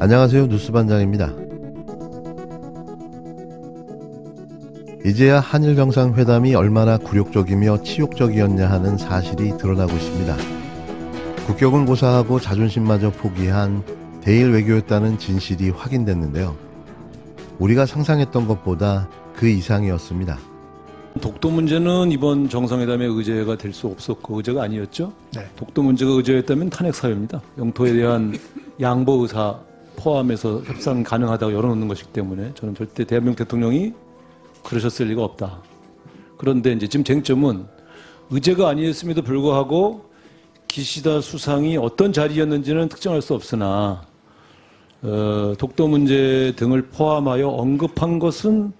안녕하세요. 뉴스반장입니다. 이제야 한일 정상회담이 얼마나 굴욕적이며 치욕적이었냐 하는 사실이 드러나고 있습니다. 국격은 고사하고 자존심마저 포기한 대일 외교였다는 진실이 확인됐는데요. 우리가 상상했던 것보다 그 이상이었습니다. 독도 문제는 이번 정상회담의 의제가 될 수 없었고 의제가 아니었죠. 네. 독도 문제가 의제였다면 탄핵 사유입니다. 영토에 대한 양보 의사 포함해서 협상 가능하다고 열어놓는 것이기 때문에 저는 절대 대한민국 대통령이 그러셨을 리가 없다. 그런데 이제 지금 쟁점은 의제가 아니었음에도 불구하고 기시다 수상이 어떤 자리였는지는 특정할 수 없으나 독도 문제 등을 포함하여 언급한 것은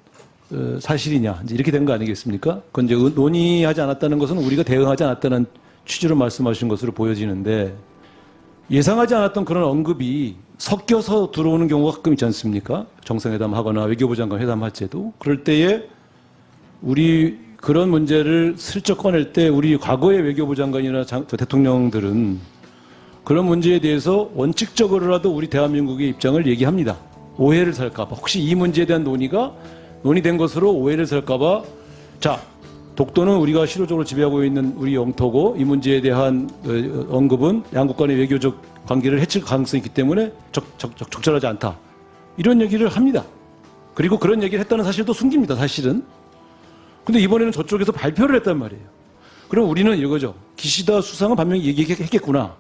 사실이냐 이제 이렇게 된 거 아니겠습니까? 그건 이제 논의하지 않았다는 것은 우리가 대응하지 않았다는 취지로 말씀하신 것으로 보여지는데 예상하지 않았던 그런 언급이 섞여서 들어오는 경우가 가끔 있지 않습니까? 정상회담 하거나 외교부 장관 회담할 때도 그럴 때에 우리 그런 문제를 슬쩍 꺼낼 때 우리 과거의 외교부 장관이나 대통령들은 그런 문제에 대해서 원칙적으로라도 우리 대한민국의 입장을 얘기합니다. 오해를 살까봐 혹시 이 문제에 대한 논의된 것으로 오해를 살까봐 자 독도는 우리가 실효적으로 지배하고 있는 우리 영토고 이 문제에 대한 언급은 양국 간의 외교적 관계를 해칠 가능성이 있기 때문에 적절하지 않다. 이런 얘기를 합니다. 그리고 그런 얘기를 했다는 사실도 숨깁니다. 사실은. 근데 이번에는 저쪽에서 발표를 했단 말이에요. 그럼 우리는 이거죠. 기시다 수상은 분명히 얘기했겠구나.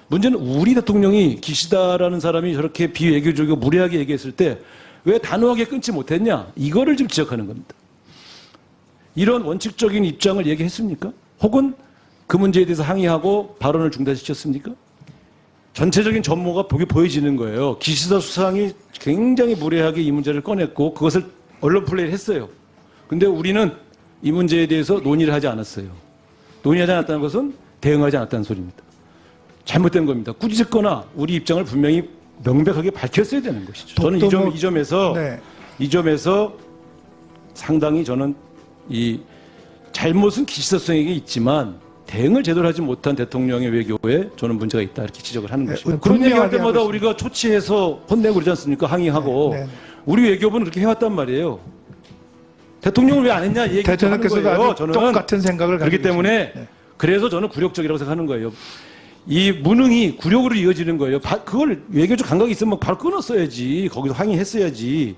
문제는 우리 대통령이 기시다라는 사람이 저렇게 비외교적이고 무례하게 얘기했을 때 왜 단호하게 끊지 못했냐? 이거를 지금 지적하는 겁니다. 이런 원칙적인 입장을 얘기했습니까? 혹은 그 문제에 대해서 항의하고 발언을 중단시켰습니까? 전체적인 전모가 보여지는 거예요. 기시다 수상이 굉장히 무례하게 이 문제를 꺼냈고 그것을 언론 플레이를 했어요. 근데 우리는 이 문제에 대해서 논의를 하지 않았어요. 논의하지 않았다는 것은 대응하지 않았다는 소리입니다. 잘못된 겁니다. 꾸짖거나 우리 입장을 분명히 명백하게 밝혔어야 되는 것이죠. 저는 이 점에서 상당히 저는 이 잘못은 기시다 수상에게 있지만 대응을 제대로 하지 못한 대통령의 외교에 저는 문제가 있다 이렇게 지적을 하는 것이죠. 그런 얘기할 때마다 우리가 초치해서 혼내고 그러지 않습니까? 항의하고 우리 외교부는 그렇게 해왔단 말이에요. 대통령을 왜 안 했냐 이 얘기를 하는 거예요. 저는 똑같은 생각을 그렇기 때문에 그래서 저는 굴욕적이라고 생각하는 거예요. 이 무능이 굴욕으로 이어지는 거예요. 그걸 외교적 감각이 있으면 바로 끊었어야지. 거기서 항의했어야지.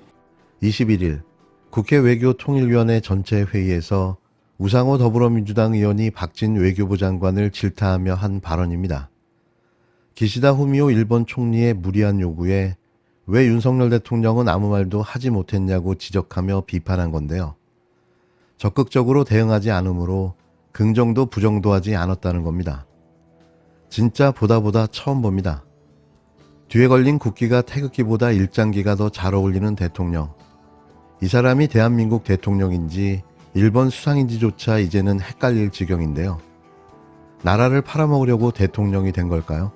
21일 국회 외교통일위원회 전체 회의에서 우상호 더불어민주당 의원이 박진 외교부 장관을 질타하며 한 발언입니다. 기시다 후미오 일본 총리의 무리한 요구에 왜 윤석열 대통령은 아무 말도 하지 못했냐고 지적하며 비판한 건데요. 적극적으로 대응하지 않으므로 긍정도 부정도 하지 않았다는 겁니다. 진짜 보다 처음 봅니다. 뒤에 걸린 국기가 태극기보다 일장기가 더 잘 어울리는 대통령. 이 사람이 대한민국 대통령인지 일본 수상인지조차 이제는 헷갈릴 지경인데요. 나라를 팔아먹으려고 대통령이 된 걸까요?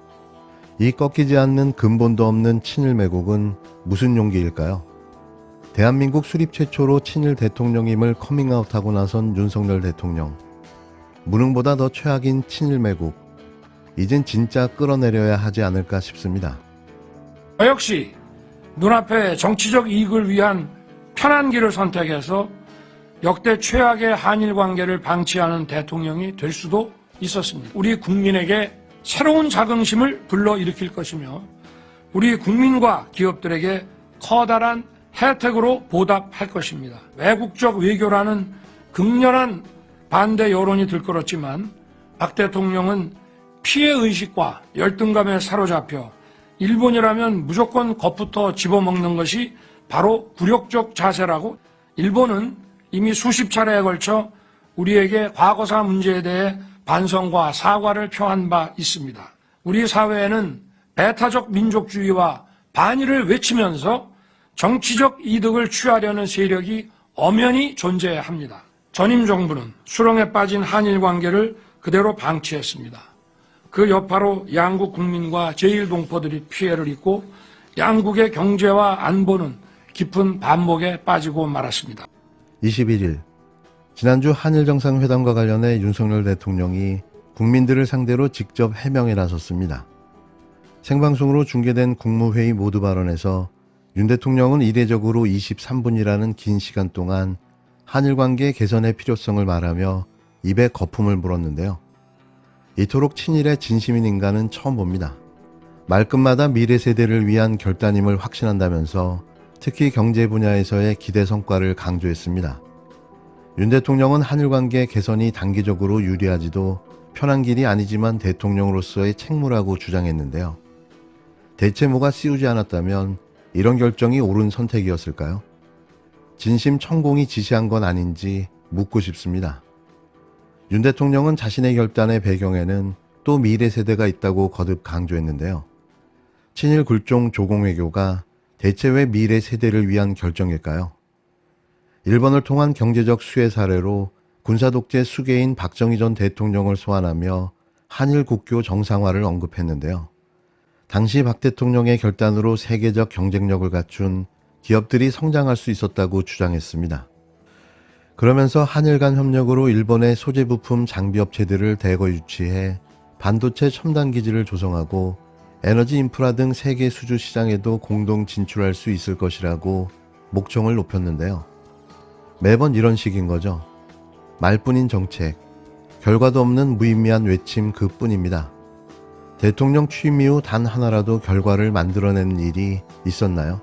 이 꺾이지 않는 근본도 없는 친일 매국은 무슨 용기일까요? 대한민국 수립 최초로 친일 대통령임을 커밍아웃하고 나선 윤석열 대통령. 무능보다 더 최악인 친일 매국. 이젠 진짜 끌어내려야 하지 않을까 싶습니다. 저 역시 눈앞에 정치적 이익을 위한 편한 길을 선택해서 역대 최악의 한일 관계를 방치하는 대통령이 될 수도 있었습니다. 우리 국민에게 새로운 자긍심을 불러일으킬 것이며 우리 국민과 기업들에게 커다란 혜택으로 보답할 것입니다. 외국적 외교라는 극렬한 반대 여론이 들끓었지만 박 대통령은 피해의식과 열등감에 사로잡혀 일본이라면 무조건 겁부터 집어먹는 것이 바로 굴욕적 자세라고 일본은 이미 수십 차례에 걸쳐 우리에게 과거사 문제에 대해 반성과 사과를 표한 바 있습니다. 우리 사회에는 배타적 민족주의와 반일을 외치면서 정치적 이득을 취하려는 세력이 엄연히 존재합니다. 전임 정부는 수렁에 빠진 한일 관계를 그대로 방치했습니다. 그 여파로 양국 국민과 제1동포들이 피해를 입고 양국의 경제와 안보는 깊은 반목에 빠지고 말았습니다. 21일 지난주 한일 정상회담과 관련해 윤석열 대통령이 국민들을 상대로 직접 해명에 나섰습니다. 생방송으로 중계된 국무회의 모두 발언에서 윤 대통령은 이례적으로 23분이라는 긴 시간 동안 한일 관계 개선의 필요성을 말하며 입에 거품을 물었는데요. 이토록 친일의 진심인 인간은 처음 봅니다. 말끝마다 미래 세대를 위한 결단임을 확신한다면서 특히 경제 분야에서의 기대 성과를 강조했습니다. 윤 대통령은 한일 관계 개선이 단기적으로 유리하지도 편한 길이 아니지만 대통령으로서의 책무라고 주장했는데요. 대체 뭐가 씌우지 않았다면 이런 결정이 옳은 선택이었을까요? 진심 천공이 지시한 건 아닌지 묻고 싶습니다. 윤 대통령은 자신의 결단의 배경에는 또 미래 세대가 있다고 거듭 강조했는데요. 친일 굴종 조공외교가 대체 왜 미래 세대를 위한 결정일까요? 일본을 통한 경제적 수혜 사례로 군사독재 수괴인 박정희 전 대통령을 소환하며 한일 국교 정상화를 언급했는데요. 당시 박 대통령의 결단으로 세계적 경쟁력을 갖춘 기업들이 성장할 수 있었다고 주장했습니다. 그러면서 한일 간 협력으로 일본의 소재 부품 장비 업체들을 대거 유치해 반도체 첨단 기지를 조성하고 에너지 인프라 등 세계 수주 시장에도 공동 진출할 수 있을 것이라고 목청을 높였는데요. 매번 이런 식인 거죠. 말뿐인 정책, 결과도 없는 무의미한 외침 그뿐입니다. 대통령 취임 이후 단 하나라도 결과를 만들어내는 일이 있었나요?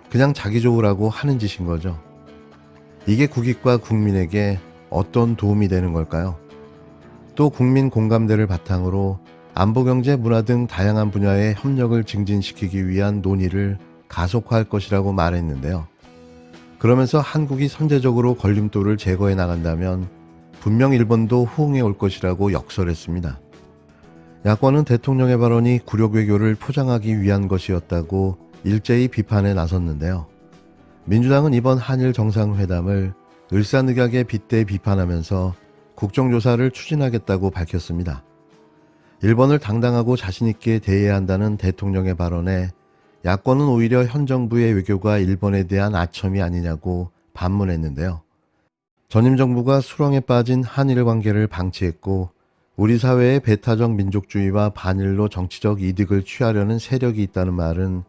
그냥 자기 좋으라고 하는 짓인 거죠. 이게 국익과 국민에게 어떤 도움이 되는 걸까요? 또 국민 공감대를 바탕으로 안보, 경제, 문화 등 다양한 분야의 협력을 증진시키기 위한 논의를 가속화할 것이라고 말했는데요. 그러면서 한국이 선제적으로 걸림돌을 제거해 나간다면 분명 일본도 호응해 올 것이라고 역설했습니다. 야권은 대통령의 발언이 굴욕 외교를 포장하기 위한 것이었다고 일제히 비판에 나섰는데요. 민주당은 이번 한일 정상회담을 을사늑약에 빗대 비판하면서 국정조사를 추진하겠다고 밝혔습니다. 일본을 당당하고 자신있게 대해야 한다는 대통령의 발언에 야권은 오히려 현 정부의 외교가 일본에 대한 아첨이 아니냐고 반문했는데요. 전임 정부가 수렁에 빠진 한일 관계를 방치했고 우리 사회의 배타적 민족주의와 반일로 정치적 이득을 취하려는 세력이 있다는 말은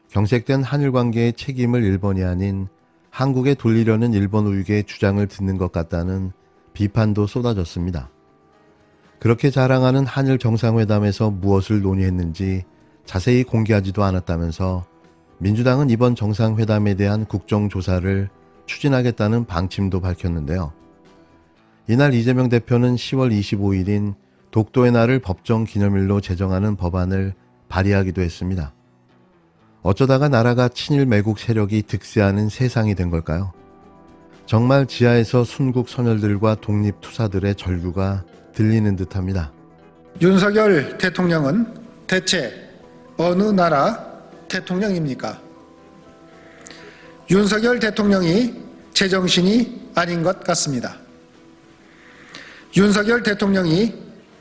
경색된 한일 관계의 책임을 일본이 아닌 한국에 돌리려는 일본 우익의 주장을 듣는 것 같다는 비판도 쏟아졌습니다. 그렇게 자랑하는 한일 정상회담에서 무엇을 논의했는지 자세히 공개하지도 않았다면서 민주당은 이번 정상회담에 대한 국정조사를 추진하겠다는 방침도 밝혔는데요. 이날 이재명 대표는 10월 25일인 독도의 날을 법정 기념일로 제정하는 법안을 발의하기도 했습니다. 어쩌다가 나라가 친일 매국 세력이 득세하는 세상이 된 걸까요? 정말 지하에서 순국 선열들과 독립투사들의 절규가 들리는 듯합니다. 윤석열 대통령은 대체 어느 나라 대통령입니까? 윤석열 대통령이 제정신이 아닌 것 같습니다. 윤석열 대통령이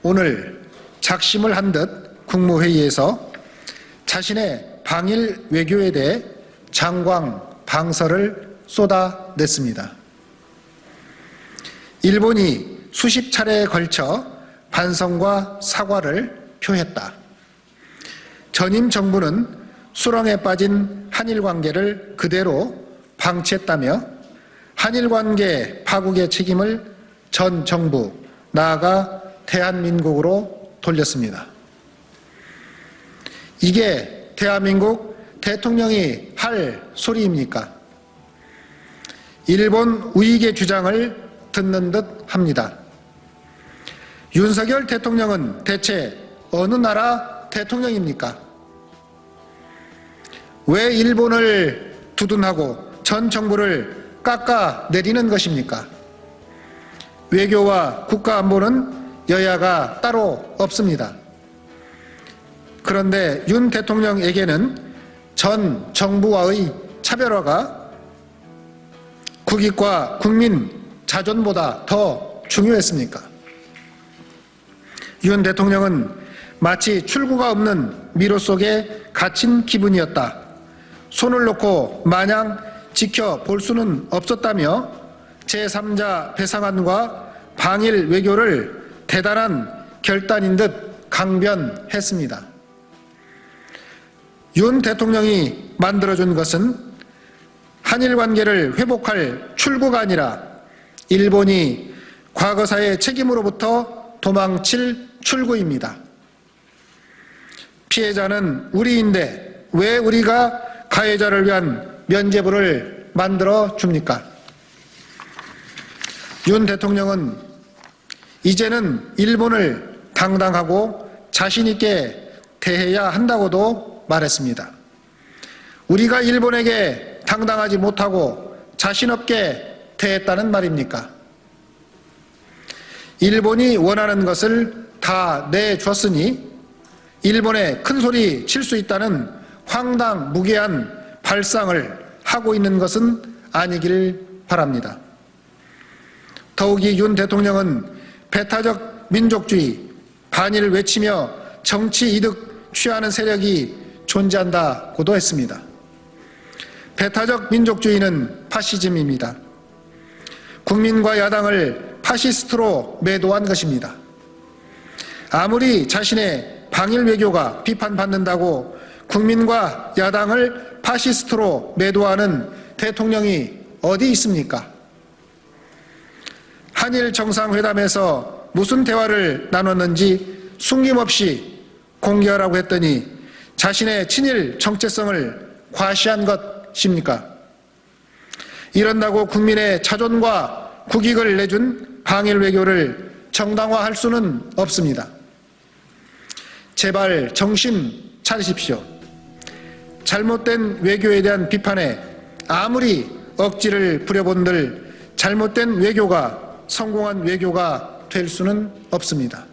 오늘 작심을 한 듯 국무회의에서 자신의 방일 외교에 대해 장광방설을 쏟아냈습니다. 일본이 수십 차례에 걸쳐 반성과 사과를 표했다. 전임 정부는 수렁에 빠진 한일 관계를 그대로 방치했다며 한일 관계 파국의 책임을 전 정부, 나아가 대한민국으로 돌렸습니다. 이게 대한민국 대통령이 할 소리입니까? 일본 우익의 주장을 듣는 듯 합니다. 윤석열 대통령은 대체 어느 나라 대통령입니까? 왜 일본을 두둔하고 전 정부를 깎아내리는 것입니까? 외교와 국가안보는 여야가 따로 없습니다. 그런데 윤 대통령에게는 전 정부와의 차별화가 국익과 국민 자존보다 더 중요했습니까? 윤 대통령은 마치 출구가 없는 미로 속에 갇힌 기분이었다. 손을 놓고 마냥 지켜볼 수는 없었다며 제3자 배상안과 방일 외교를 대단한 결단인 듯 강변했습니다. 윤 대통령이 만들어준 것은 한일 관계를 회복할 출구가 아니라 일본이 과거사의 책임으로부터 도망칠 출구입니다. 피해자는 우리인데 왜 우리가 가해자를 위한 면죄부를 만들어 줍니까? 윤 대통령은 이제는 일본을 당당하고 자신 있게 대해야 한다고도 말했습니다. 우리가 일본에게 당당하지 못하고 자신 없게 대했다는 말입니까? 일본이 원하는 것을 다 내줬으니 일본에 큰 소리 칠 수 있다는 황당무계한 발상을 하고 있는 것은 아니길 바랍니다. 더욱이 윤 대통령은 배타적 민족주의, 반일 외치며 정치 이득 취하는 세력이 존재한다고도 했습니다. 배타적 민족주의는 파시즘입니다. 국민과 야당을 파시스트로 매도한 것입니다. 아무리 자신의 방일 외교가 비판받는다고 국민과 야당을 파시스트로 매도하는 대통령이 어디 있습니까? 한일 정상회담에서 무슨 대화를 나눴는지 숨김없이 공개하라고 했더니 자신의 친일 정체성을 과시한 것입니까? 이런다고 국민의 자존과 국익을 내준 방일 외교를 정당화할 수는 없습니다. 제발 정신 차리십시오. 잘못된 외교에 대한 비판에 아무리 억지를 부려본들 잘못된 외교가 성공한 외교가 될 수는 없습니다.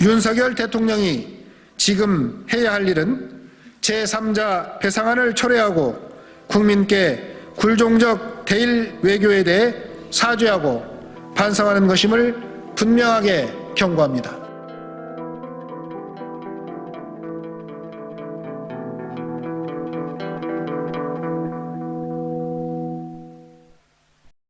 윤석열 대통령이 지금 해야 할 일은 제3자 배상안을 철회하고 국민께 굴종적 대일 외교에 대해 사죄하고 반성하는 것임을 분명하게 경고합니다.